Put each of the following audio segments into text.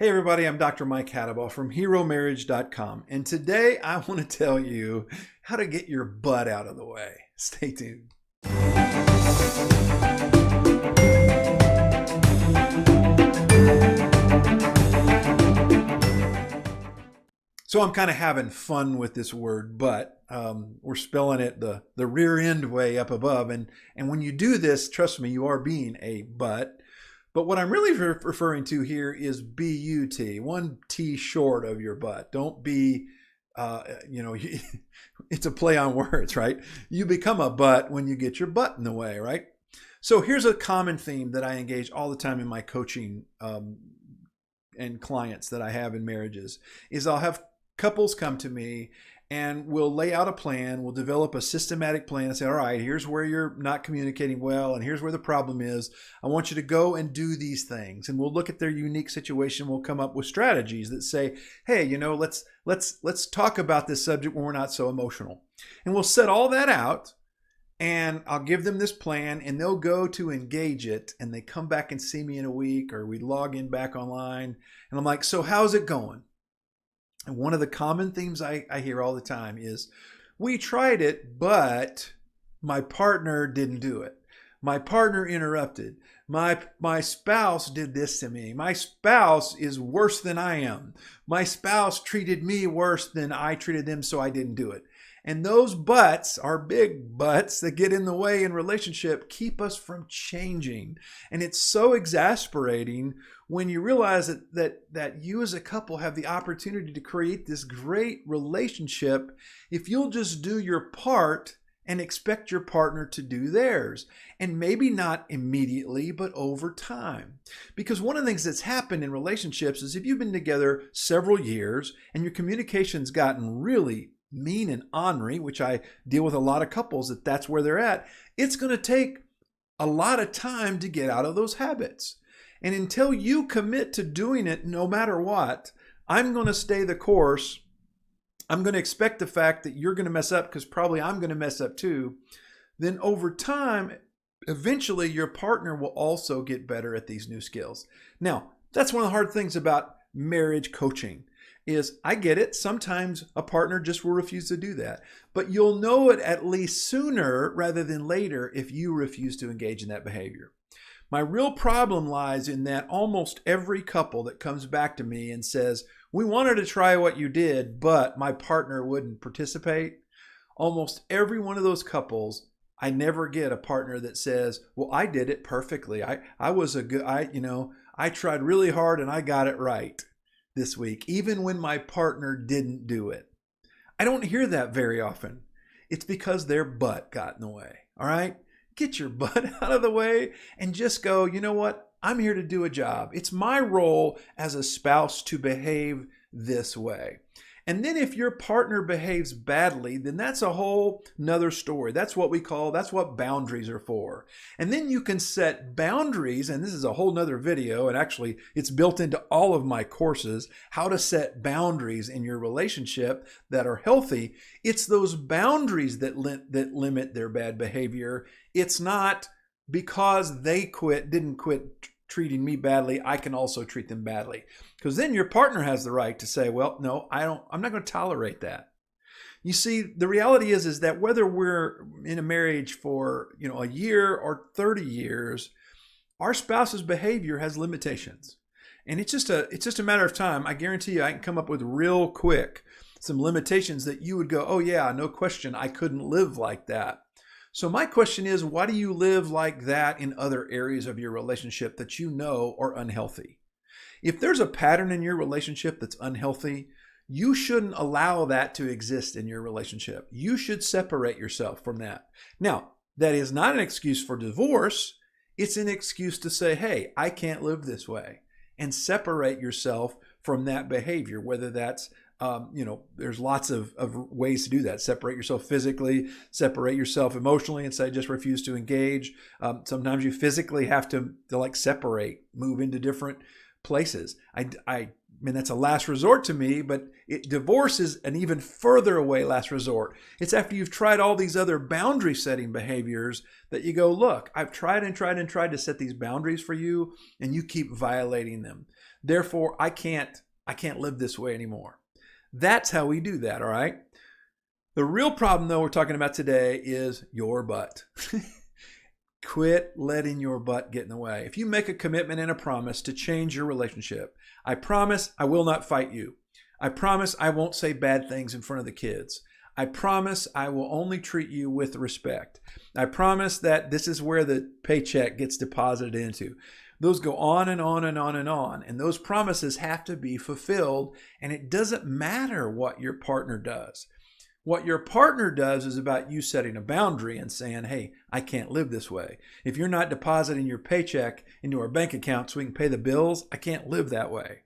Hey everybody, I'm Dr. Mike Hattabaugh from HeroMarriage.com, and today I want to tell you how to get your butt out of the way. Stay tuned. So I'm kind of having fun with this word, but we're spelling it the rear end way up above, and when you do this, trust me, you are being a butt. But what I'm really referring to here is B-U-T, one T short of your butt. Don't be, it's a play on words, right? You become a butt when you get your butt in the way, right? So here's a common theme that I engage all the time in my coaching and clients that I have in marriages is I'll have couples come to me and we'll lay out a plan. We'll develop a systematic plan and say, all right, here's where you're not communicating well, and here's where the problem is. I want you to go and do these things. And we'll look at their unique situation. We'll come up with strategies that say, hey, let's talk about this subject when we're not so emotional. And we'll set all that out, and I'll give them this plan, and they'll go to engage it, and they come back and see me in a week, or we log in back online, and I'm like, so how's it going? And one of the common themes I hear all the time is, we tried it, but my partner didn't do it. My partner interrupted. My spouse did this to me. My spouse is worse than I am. My spouse treated me worse than I treated them, so I didn't do it. And those buts, our big buts that get in the way in relationship, keep us from changing. And it's so exasperating when you realize that you as a couple have the opportunity to create this great relationship if you'll just do your part and expect your partner to do theirs. And maybe not immediately, but over time. Because one of the things that's happened in relationships is if you've been together several years and your communication's gotten really mean and ornery, which I deal with a lot of couples that's where they're at, it's going to take a lot of time to get out of those habits. And until you commit to doing it no matter what, I'm going to stay the course. I'm going to expect the fact that you're going to mess up because probably I'm going to mess up too. Then over time, eventually your partner will also get better at these new skills. Now, that's one of the hard things about marriage coaching is I get it. Sometimes a partner just will refuse to do that, but you'll know it at least sooner rather than later if you refuse to engage in that behavior. My real problem lies in that almost every couple that comes back to me and says, we wanted to try what you did, but my partner wouldn't participate. Almost every one of those couples, I never get a partner that says, well, I did it perfectly. I tried really hard and I got it right this week, even when my partner didn't do it. I don't hear that very often. It's because their butt got in the way. All right? Get your butt out of the way and just go, you know what? I'm here to do a job. It's my role as a spouse to behave this way. And then if your partner behaves badly, then that's a whole nother story. That's what boundaries are for. And then you can set boundaries, and this is a whole nother video, and actually it's built into all of my courses, how to set boundaries in your relationship that are healthy. It's those boundaries that limit their bad behavior. It's not because they didn't quit treating me badly, I can also treat them badly. Because then your partner has the right to say, well, no, I'm not going to tolerate that. You see, the reality is that whether we're in a marriage for, a year or 30 years, our spouse's behavior has limitations. And it's just a matter of time. I guarantee you I can come up with real quick some limitations that you would go, oh yeah, no question, I couldn't live like that. So my question is, why do you live like that in other areas of your relationship that you know are unhealthy? If there's a pattern in your relationship that's unhealthy, you shouldn't allow that to exist in your relationship. You should separate yourself from that. Now, that is not an excuse for divorce. It's an excuse to say, hey, I can't live this way, and separate yourself from that behavior, whether that's there's lots of ways to do that. Separate yourself physically, separate yourself emotionally, and say just refuse to engage. Sometimes you physically have to separate, move into different places. I mean, that's a last resort to me, but divorce is an even further away last resort. It's after you've tried all these other boundary setting behaviors that you go, look, I've tried and tried and tried to set these boundaries for you, and you keep violating them. Therefore, I can't live this way anymore. That's how we do that, all right? The real problem, though, we're talking about today is your butt. Quit letting your butt get in the way. If you make a commitment and a promise to change your relationship, I promise I will not fight you. I promise I won't say bad things in front of the kids. I promise I will only treat you with respect. I promise that this is where the paycheck gets deposited into. Those go on and on and on and on. And those promises have to be fulfilled. And it doesn't matter what your partner does. What your partner does is about you setting a boundary and saying, hey, I can't live this way. If you're not depositing your paycheck into our bank account so we can pay the bills, I can't live that way.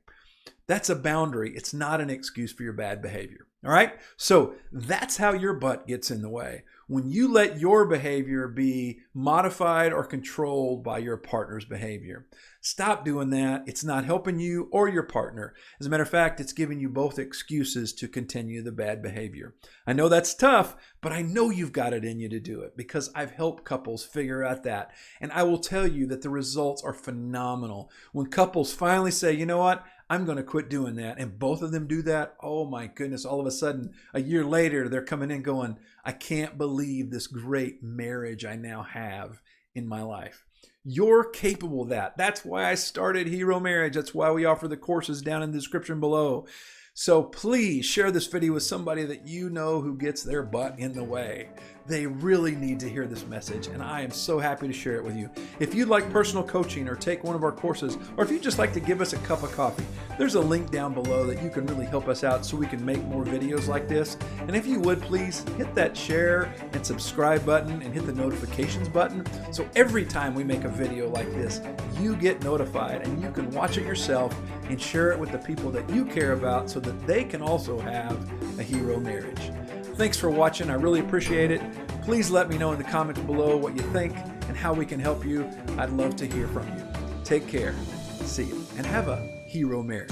That's a boundary. It's not an excuse for your bad behavior. All right? So that's how your butt gets in the way. When you let your behavior be modified or controlled by your partner's behavior. Stop doing that. It's not helping you or your partner. As a matter of fact, it's giving you both excuses to continue the bad behavior. I know that's tough, but I know you've got it in you to do it because I've helped couples figure out that. And I will tell you that the results are phenomenal. When couples finally say, you know what? I'm going to quit doing that. And both of them do that. Oh my goodness. All of a sudden, a year later, they're coming in going, I can't believe this great marriage I now have in my life. You're capable of that. That's why I started Hero Marriage. That's why we offer the courses down in the description below. So please share this video with somebody that you know who gets their butt in the way. They really need to hear this message, and I am so happy to share it with you. If you'd like personal coaching or take one of our courses, or if you'd just like to give us a cup of coffee, there's a link down below that you can really help us out so we can make more videos like this. And if you would, please hit that share and subscribe button and hit the notifications button. So every time we make a video like this, you get notified and you can watch it yourself and share it with the people that you care about so that they can also have a hero marriage. Thanks for watching. I really appreciate it. Please let me know in the comments below what you think and how we can help you. I'd love to hear from you. Take care. See you. And have a hero marriage.